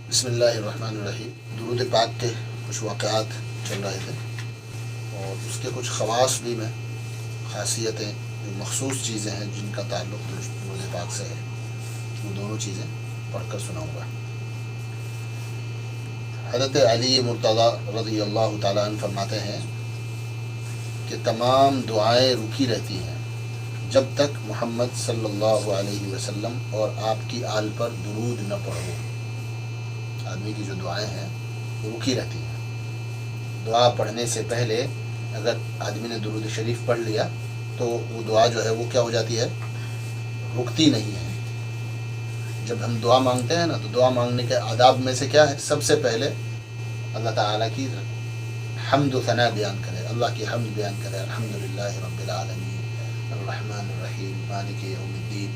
بسم اللہ الرحمن الرحیم۔ درود پاک کے کچھ واقعات چل رہے تھے اور اس کے کچھ خواص بھی میں خاصیتیں جو مخصوص چیزیں ہیں جن کا تعلق درود پاک سے ہے، وہ دونوں چیزیں پڑھ کر سناؤں گا۔ حضرت علی مرتضیٰ رضی اللہ تعالیٰ عنہ فرماتے ہیں کہ تمام دعائیں رکی رہتی ہیں جب تک محمد صلی اللہ علیہ وسلم اور آپ کی آل پر درود نہ پڑھو۔ آدمی کی جو دعائیں ہیں وہ رکی رہتی ہیں۔ دعا پڑھنے سے پہلے اگر آدمی نے درود شریف پڑھ لیا تو وہ دعا جو ہے وہ کیا ہو جاتی ہے، رکتی نہیں ہے۔ جب ہم دعا مانگتے ہیں نا تو دعا مانگنے کے آداب میں سے کیا ہے، سب سے پہلے اللہ تعالیٰ کی حمد و ثنا بیان کرے، اللہ کی حمد بیان کرے، الحمدللہ رب العالمین الرحمن الرحیم مالک یوم الدین۔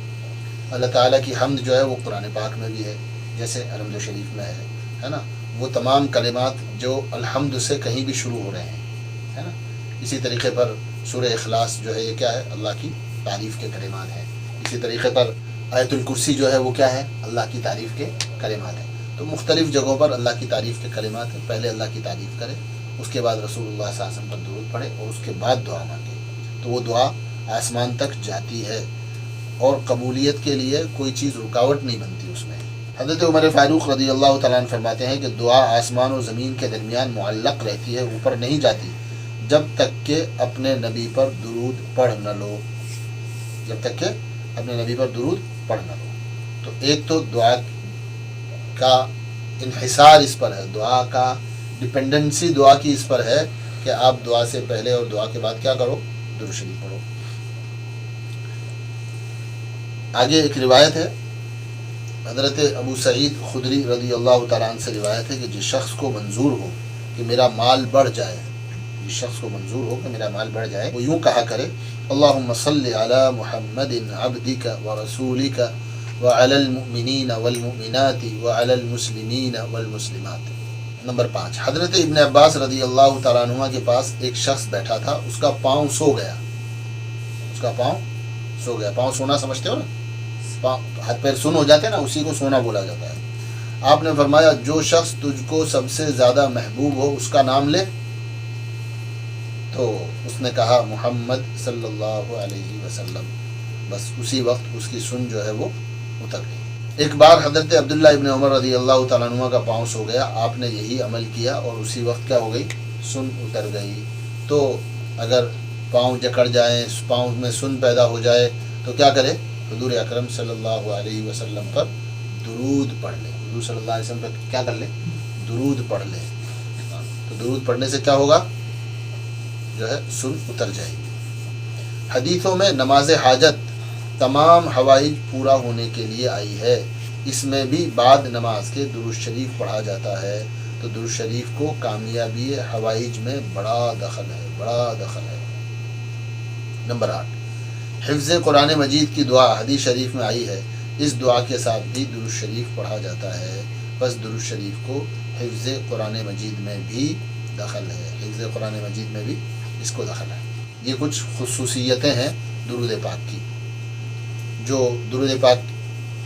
اللہ تعالیٰ کی حمد جو ہے وہ قرآن پاک میں بھی ہے، جیسے الحمد شریف میں ہے نا، وہ تمام کلمات جو الحمد سے کہیں بھی شروع ہو رہے ہیں، ہے نا۔ اسی طریقے پر سورہ اخلاص جو ہے یہ کیا ہے، اللہ کی تعریف کے کلمات ہیں۔ اسی طریقے پر آیت الکرسی جو ہے وہ کیا ہے، اللہ کی تعریف کے کلمات ہیں۔ تو مختلف جگہوں پر اللہ کی تعریف کے کلمات ہیں۔ پہلے اللہ کی تعریف کرے، اس کے بعد رسول اللہ صلی اللہ علیہ وسلم پر درود پڑھے اور اس کے بعد دعا مانگے، تو وہ دعا آسمان تک جاتی ہے اور قبولیت کے لیے کوئی چیز رکاوٹ نہیں بنتی اس میں۔ حضرت عمر فاروق رضی اللہ تعالیٰ عنہ فرماتے ہیں کہ دعا آسمان و زمین کے درمیان معلق رہتی ہے، اوپر نہیں جاتی جب تک کہ اپنے نبی پر درود پڑھ نہ لو، جب تک کہ اپنے نبی پر درود پڑھ نہ لو۔ تو ایک تو دعا کا انحصار اس پر ہے، دعا کا ڈپینڈنسی دعا کی اس پر ہے کہ آپ دعا سے پہلے اور دعا کے بعد کیا کرو، درود شریف پڑھو۔ آگے ایک روایت ہے، حضرت ابو سعید خدری رضی اللہ تعالیٰ عنہ سے روایت ہے کہ جس شخص کو منظور ہو کہ میرا مال بڑھ جائے، جس شخص کو منظور ہو کہ میرا مال بڑھ جائے، وہ یوں کہا کرے، اللہم صلی علی محمد عبدک ورسولک وعلی المؤمنین والمؤمنات وعلی المسلمین والمسلمات۔ نمبر 5، حضرت ابن عباس رضی اللہ تعالیٰ عنہ کے پاس ایک شخص بیٹھا تھا، اس کا پاؤں سو گیا، اس کا پاؤں سو گیا۔ پاؤں سونا سمجھتے ہو نا، ہاتھ پیر سن ہو جاتے ہیں نا، اسی کو سونا بولا جاتا ہے۔ آپ نے فرمایا جو شخص تجھ کو سب سے زیادہ محبوب ہو اس کا نام لے، تو اس نے کہا محمد صلی اللہ علیہ وسلم، بس اسی وقت اس کی سن جو ہے وہ اتر گئی۔ ایک بار حضرت عبداللہ ابن عمر رضی اللہ تعالیٰ عنہ کا پاؤں سو گیا، آپ نے یہی عمل کیا اور اسی وقت کیا ہو گئی، سن اتر گئی۔ تو اگر پاؤں جکڑ جائیں، پاؤں میں سن پیدا ہو جائے تو کیا کرے، حضور اکرم صلی اللہ علیہ وسلم پر درود پڑھ لے، حضور صلی اللہ علیہ وسلم پر کیا کر لے، درود پڑھ لے۔ تو درود پڑھنے سے کیا ہوگا، جو ہے سن اتر جائے گی۔ حدیثوں میں نماز حاجت تمام حوائج پورا ہونے کے لیے آئی ہے، اس میں بھی بعد نماز کے درود شریف پڑھا جاتا ہے، تو درود شریف کو کامیابی حوائج میں بڑا دخل ہے، بڑا دخل ہے۔ نمبر 8، حفظ قرآن مجید کی دعا حدیث شریف میں آئی ہے، اس دعا کے ساتھ بھی درود شریف پڑھا جاتا ہے، بس درود شریف کو حفظ قرآن مجید میں بھی دخل ہے، حفظ قرآن مجید میں بھی اس کو دخل ہے۔ یہ کچھ خصوصیتیں ہیں درود پاک کی، جو درود پاک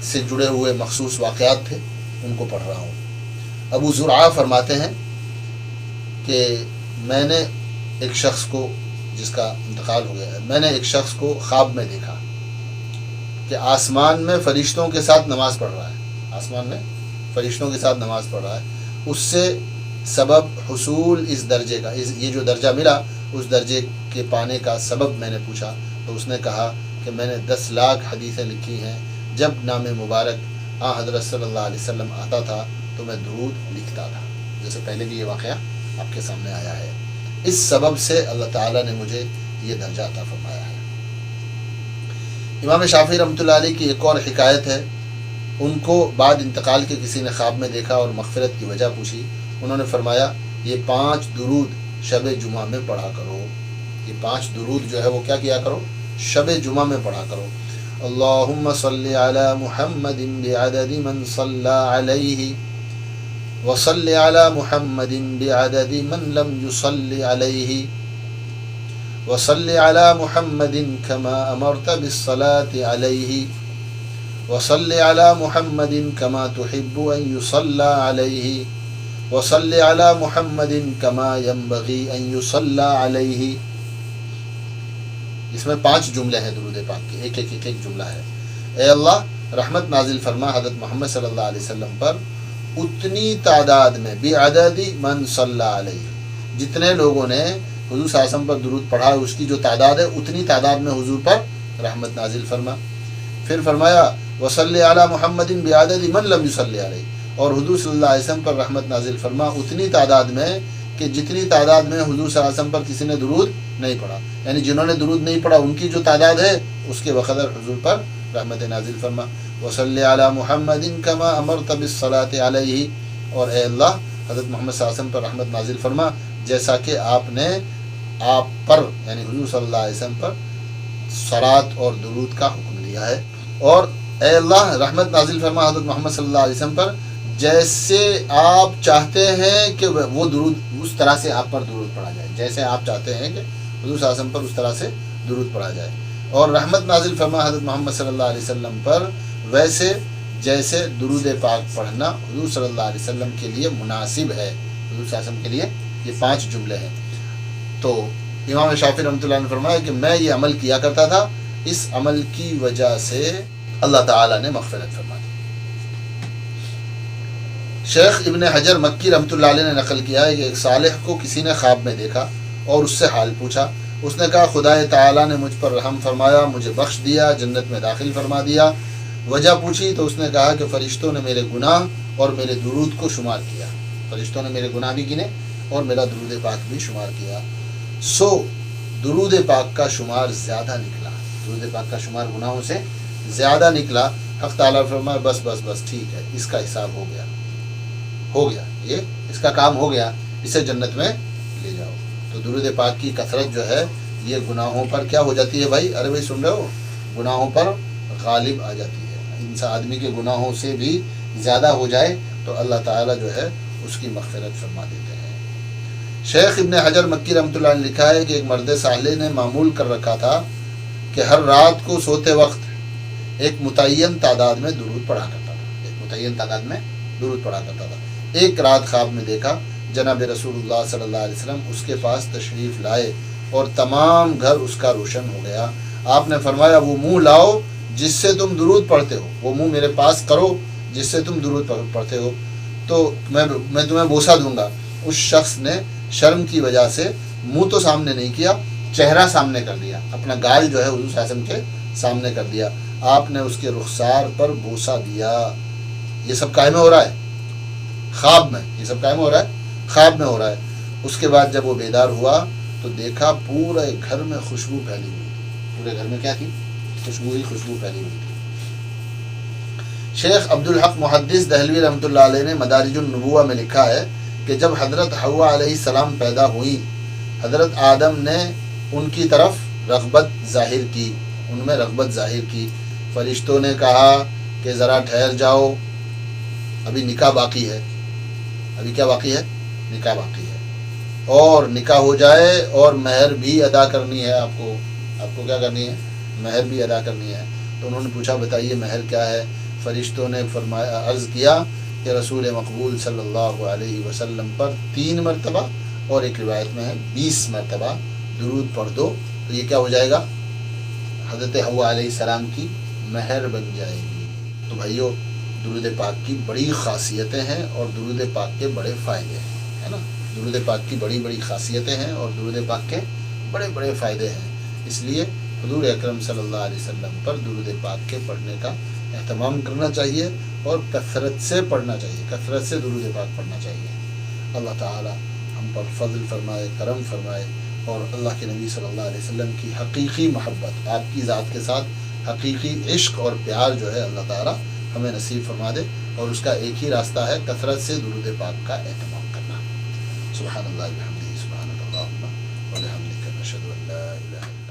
سے جڑے ہوئے مخصوص واقعات تھے ان کو پڑھ رہا ہوں۔ ابو زرعہ فرماتے ہیں کہ میں نے ایک شخص کو، جس کا انتقال ہو گیا ہے، میں نے ایک شخص کو خواب میں دیکھا کہ آسمان میں فرشتوں کے ساتھ نماز پڑھ رہا ہے، آسمان میں فرشتوں کے ساتھ نماز پڑھ رہا ہے۔ اس سے سبب حصول اس درجے کا، یہ جو درجہ ملا اس درجے کے پانے کا سبب میں نے پوچھا، تو اس نے کہا کہ میں نے 10 لاکھ حدیثیں لکھی ہیں، جب نام مبارک حضرت صلی اللہ علیہ وسلم آتا تھا تو میں درود لکھتا تھا، جیسے پہلے بھی یہ واقعہ آپ کے سامنے آیا ہے۔ اس سبب سے اللہ تعالیٰ نے مجھے یہ درجہ عطا فرمایا ہے۔ امام شافعی رحمۃ اللہ علیہ کی ایک اور حکایت ہے، ان کو بعد انتقال کے کسی نے خواب میں دیکھا اور مغفرت کی وجہ پوچھی، انہوں نے فرمایا یہ 5 درود شب جمعہ میں پڑھا کرو، یہ 5 درود جو ہے وہ کیا کیا کرو، شب جمعہ میں پڑھا کرو۔ اللہم صلی علی محمد بعدد من صلی علیہ وصل علی محمد بعدد من لم يصل علیہ وصل علی محمد كما امرت بالصلاة علیہ वसल्लि अला मुहम्मदिन कमा तुहिब्बु अन युसल्ला अलैहि वसल्लि अला मुहम्मदिन कमा यंबगी अन युसल्ला अलैहि। इसमें 5 जुमले हैं दुरूद पाक के, एक जुमला है। ए अल्लाह, रहमत नाजिल फरमा हज़रत मोहम्मद सल्लल्लाहु अलैहि वसल्लम पर उतनी तादाद में, बिअददी मन सल्ला अलैहि, जितने लोगों ने हुजूर सल्लल्लाहु अलैहि वसल्लम पर दुरूद पढ़ा है उसकी जो तादाद है उतनी तादाद में हुजूर पर रहमत नाजिल फरमा। फिर फरमाया वसल्लि अला मुहम्मदिन बिअददी मन लम युसल्लि अलैहि, और हुजूर सल्लल्लाहु अलैहि वसल्लम पर रहमत नाजिल फरमा उतनी तादाद में कि जितनी तादाद में हुजूर सल्लल्लाहु अलैहि वसल्लम पर किसी ने दुरूद नहीं पढ़ा, यानी जिन्होंने दुरूद नहीं पढ़ा उनकी जो तादाद है उसके बक़दर हुजूर पर रहमत नाजिल फरमा। वसल्लि अला मुहम्मदिन कमा अमरत बिस्सलाति अलैहि, और ए अल्लाह, हज़रत मोहम्मद सल्लल्लाहु अलैहि वसल्लम पर रहमत नाजिल फरमा जैसा कि आपने आप पर यानी हुजूर सल्लल्लाहु अलैहि वसल्लम पर सलात और दुरूद का हुक्म दिया है। और ए अल्लाह, रहमत नाजिल फरमा हज़रत मोहम्मद सल्लल्लाहु अलैहि वसल्लम पर जैसे आप चाहते हैं कि वो दुरूद उस तरह से आप पर दुरूद पढ़ा जाए, जैसे आप चाहते हैं कि हुजूर सल्लल्लाहु अलैहि वसल्लम पर उस तरह से दुरूद पढ़ा जाए। और रहमत नाजिल फरमा हज़रत मोहम्मद सल्लल्लाहु अलैहि वसल्लम पर वैसे जैसे दुरूद पाक पढ़ना हुजूर सल्लल्लाहु अलैहि वसल्लम के लिए मुनासिब है, हुजूर सल्लल्लाहु अलैहि वसल्लम के लिए। ये 5 जुमले हैं। तो इमाम शाफी रहमतुल्लाह ने फरमाया कि मैं ये अमल किया करता था, इस अमल की वजह से अल्लाह ताला ने मग़फ़िरत फरमा दी। शेख इब्न हजर मक्की रहमतुल्लाह अलैह ने नकल किया है कि एक सालिह को किसी ने ख्वाब में देखा और उससे हाल पूछा। उसने कहा खुदाए ताला ने मुझ पर रहम फरमाया, मुझे बख्श दिया, जन्नत में दाखिल फरमा दिया। वजह पूछी तो उसने कहा कि फ़रिश्तों ने मेरे गुनाह और मेरे दुरूद को शुमार किया, फ़रिश्तों ने मेरे गुनाह भी गिने और मेरा दुरूद पाक भी शुमार किया। सो दुरूद पाक का शुमार ज़्यादा निकला, दुरूद पाक का शुमार गुनाहों से ज़्यादा निकला। हक़ ताला फरमाया बस बस बस ठीक है, इसका हिसाब हो गया, ये इसका काम हो गया, इसे जन्नत में ले जाओ। तो दुरूद पाक की कसरत जो है ये गुनाहों पर क्या हो जाती है भाई, अरे भाई सुन रहे हो, गुनाहों पर गालिब आ जाती है। इंसान आदमी के गुनाहों से भी ज़्यादा हो जाए तो अल्लाह ताला जो है उसकी मग़फ़िरत फरमा देते हैं। शेख इब्न हजर मक्की रहमतुल्लाह ने लिखा है कि एक मर्द साले ने मामूल कर रखा था कि हर रात को सोते वक्त एक मुतय्यन तादाद में दुरूद पढ़ा करता था, एक मुतय्यन तादाद में दुरूद पढ़ा करता था। एक रात ख्वाब में देखा जनाब रसूलुल्लाह सल्लल्लाहु अलैहि वसल्लम उसके पास तशरीफ़ लाए और तमाम घर उसका रोशन हो गया। आपने फरमाया वो मुँह लाओ जिससे तुम दुरूद पढ़ते हो, वो मुँह मेरे पास करो जिससे तुम दुरूद पढ़ते हो, तो मैं तुम्हें बोसा दूंगा। उस शख्स ने शर्म की वजह से मुँह तो सामने नहीं किया, चेहरा सामने कर दिया, अपना गाल जो है हुज़ूर सल्लल्लाहु अलैहि वसल्लम के सामने कर दिया। आपने उसके रुखसार पर बोसा दिया। ये सब कायम हो रहा है ख्वाब में, ये सब कायम हो रहा है ख्वाब में हो रहा है। उसके बाद जब वो बेदार हुआ तो देखा पूरे घर में खुशबू फैली हुई थी, पूरे घर में क्या थी, खुशबू ही खुशबू फैली हुई थी। शेख अब्दुल हक मुहद्दिस दहलवी रहमतुल्लाह अलैह ने मदारिजुन नबुव्वा में लिखा है कि जब हज़रत हव्वा अलैहिस्सलाम पैदा हुई, हज़रत आदम ने उनकी तरफ रग़बत ज़ाहिर की, उनमें रग़बत ज़ाहिर की। फ़रिश्तों ने कहा कि ज़रा ठहर जाओ, अभी निकाह बाकी है, अभी क्या बाकी है, निकाह बाकी है, और निकाह हो जाए और महर भी अदा करनी है आपको, आपको क्या करनी है, महर भी अदा करनी है। तो उन्होंने पूछा बताइए महर क्या है। फ़रिश्तों ने फरमाया, अर्ज़ किया कि रसूल मक़बूल सल्लल्लाहु अलैहि वसल्लम पर 3 मरतबा और एक रिवायत में है 20 मरतबा दुरूद पढ़ दो तो ये क्या हो जाएगा, हज़रत हव्वा अलैहिस्सलाम की महर बन जाएगी। तो भाइयों दुरूद पाक की बड़ी ख़ासियतें हैं और दुरूद पाक के बड़े फ़ायदे हैं, है ना। दुरूद पाक की बड़ी बड़ी ख़ासियतें हैं और दुरूद पाक के बड़े बड़े फ़ायदे हैं। इसलिए हुज़ूर अकरम सल्लल्लाहु अलैहि वसल्लम पर दुरूद पाक के पढ़ने का एहतमाम करना चाहिए और कसरत से पढ़ना चाहिए, कसरत से दुरूद पाक पढ़ना चाहिए। अल्लाह ताला हम पर फज़ल फरमाए, करम फरमाए और अल्लाह के नबी सल्लल्लाहु अलैहि वसल्लम की हकीकी मोहब्बत, आपकी ज़ात के साथ हकीकी इश्क और प्यार जो है अल्लाह ताला हमें नसीब फरमा दे। और उसका एक ही रास्ता है कसरत से दुरूद पाक का एहतमाम करना। सुब्हानल्लाह व बिहम्दिही, सुब्हानकल्लाहुम्मा व बिहम्दिका, नशहदु अन ला इलाहा